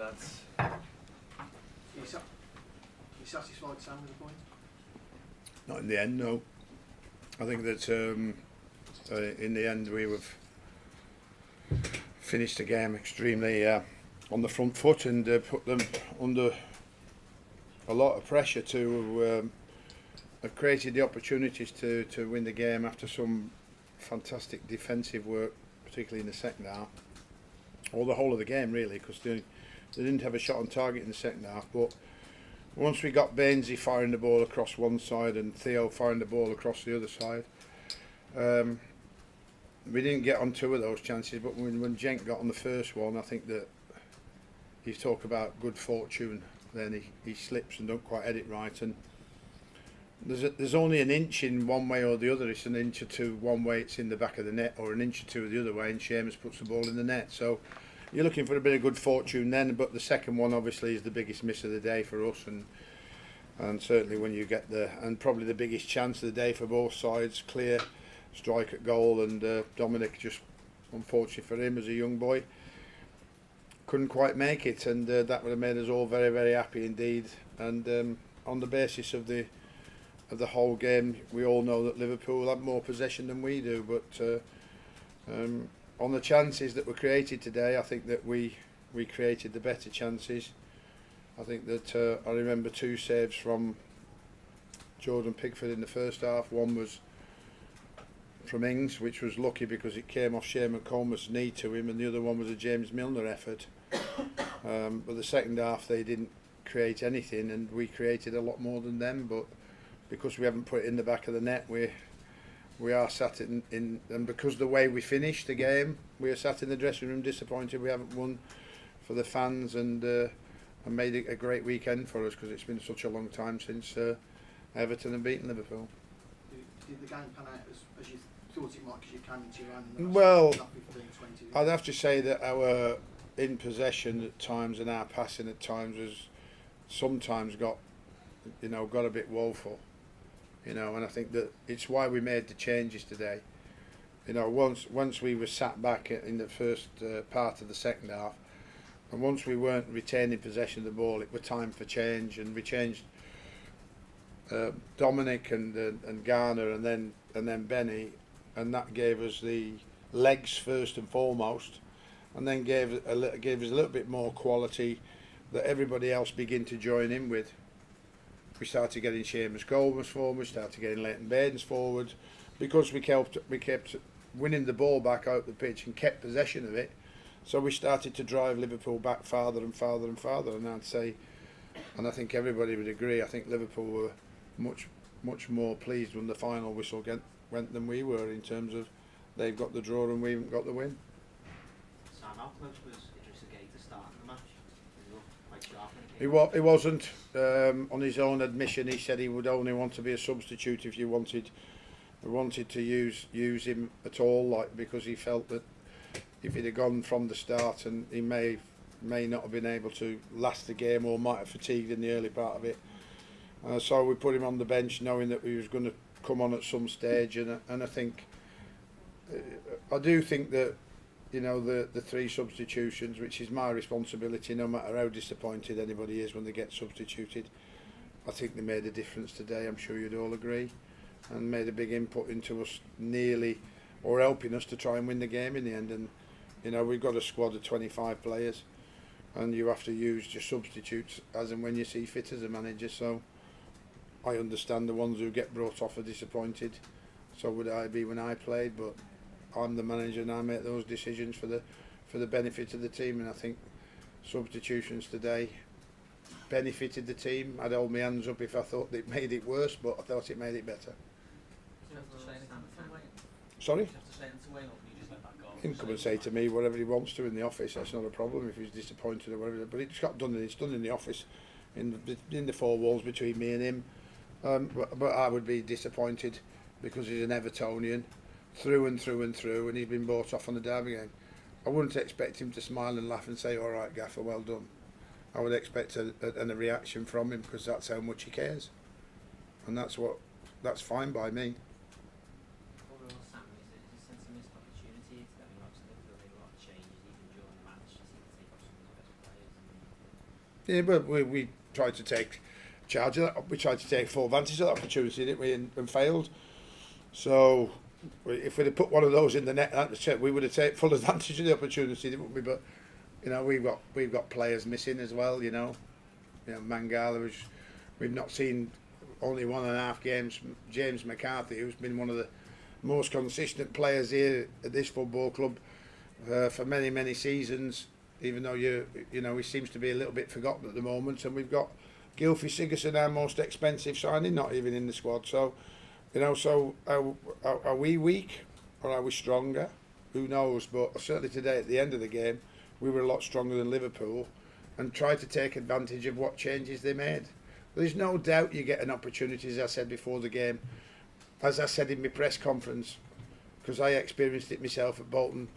lads. You satisfied, Sam, with the point? Not in the end, no. I think that in the end we have finished the game extremely on the front foot and put them under a lot of pressure to have created the opportunities to win the game after some fantastic defensive work, particularly in the second half, or the whole of the game really, because they didn't have a shot on target in the second half. But once we got Bainesy firing the ball across one side and Theo firing the ball across the other side, we didn't get on two of those chances. But when Jenk got on the first one, I think that you talk about good fortune. Then he slips and don't quite head it right, and there's only an inch in one way or the other. It's an inch or two one way, it's in the back of the net, or an inch or two the other way, and Seamus puts the ball in the net. So you're looking for a bit of good fortune then. But the second one obviously is the biggest miss of the day for us, and certainly when you get and probably the biggest chance of the day for both sides. Clear strike at goal, and Dominic, just unfortunately for him as a young boy, couldn't quite make it, and that would have made us all very, very happy indeed. And on the basis of the whole game, we all know that Liverpool have more possession than we do, but on the chances that were created today, I think that we created the better chances. I think that I remember two saves from Jordan Pickford in the first half. One was from Ings, which was lucky because it came off Shane McCormack's knee to him, and the other one was a James Milner effort. But the second half they didn't create anything, and we created a lot more than them. But because we haven't put it in the back of the net, we are sat in and because the way we finished the game, we are sat in the dressing room disappointed we haven't won for the fans, and made it a great weekend for us, because it's been such a long time since Everton have beaten Liverpool. Did the game pan out as you thought it might, because you came into your own in the Well, 15, 20? I'd have to say that our in possession at times and our passing at times has sometimes got a bit woeful, and I think that it's why we made the changes today. Once we were sat back in the first part of the second half, and once we weren't retaining possession of the ball, it was time for change, and we changed Dominic and Garner and then Benny, and that gave us the legs first and foremost, and then gave us a little bit more quality that everybody else began to join in with. We started getting Seamus Goldmus forward, we started getting Leighton Baines forward, because we kept winning the ball back out the pitch and kept possession of it. So we started to drive Liverpool back farther and farther and farther, and I'd say, and I think everybody would agree, I think Liverpool were much more pleased when the final whistle went than we were, in terms of they've got the draw and we haven't got the win. Sam, how close was Idrissa Gueye to starting the match? He looked quite sharp. He wasn't. On his own admission, he said he would only want to be a substitute if you wanted to use him at all, because he felt that if he'd have gone from the start, and he may not have been able to last the game, or might have fatigued in the early part of it. So we put him on the bench, knowing that he was going to come on at some stage, and I think I do think that the three substitutions, which is my responsibility, no matter how disappointed anybody is when they get substituted, I think they made a difference today. I'm sure you'd all agree, and made a big input into us nearly, or helping us to try and win the game in the end. And we've got a squad of 25 players, and you have to use your substitutes as and when you see fit as a manager. So I understand the ones who get brought off are disappointed. So would I be when I played, but I'm the manager and I make those decisions for the benefit of the team. And I think substitutions today benefited the team. I'd hold my hands up if I thought it made it worse, but I thought it made it better. Sorry? He can come and say to me whatever he wants to in the office. That's not a problem if he's disappointed or whatever. But it's got done. It's done in the office, in the four walls between me and him. But I would be disappointed because he's an Evertonian through and through and through, and he's been bought off on the Derby game. I wouldn't expect him to smile and laugh and say, "All right, Gaffer, well done." I would expect a reaction from him, because that's how much he cares, and that's fine by me. Overall, Sam, is it a sense of missed opportunity? I mean, obviously Liverpool made a lot of changes even during the match. You seem to take off some of the best players. Yeah, but we tried to take charge of that. We tried to take full advantage of that opportunity, didn't we? And failed. So if we'd have put one of those in the net, we would have taken full advantage of the opportunity, didn't we? But you know, we've got players missing as well. You know, Mangala, we've not seen only 1.5 games. James McCarthy, who's been one of the most consistent players here at this football club for many seasons. Even though you know he seems to be a little bit forgotten at the moment, and we've got Gylfi Sigurdsson, our most expensive signing, not even in the squad. So, you know, are we weak or are we stronger? Who knows? But certainly today, at the end of the game, we were a lot stronger than Liverpool, and tried to take advantage of what changes they made. There's no doubt you get an opportunity, as I said before the game, as I said in my press conference, because I experienced it myself at Bolton.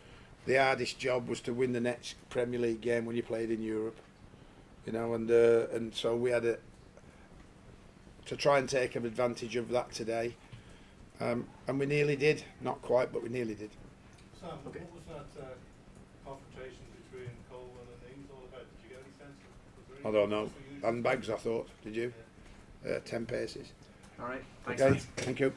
The hardest job was to win the next Premier League game when you played in Europe, you know, and so we had to try and take advantage of that today, and we nearly did. Not quite, but we nearly did. Sam, what was that confrontation between Coleman and Ings all about? Did you get any sense of it? I don't know. Handbags, I thought. Did you? 10 paces. All right. Thanks. Okay. Thank you.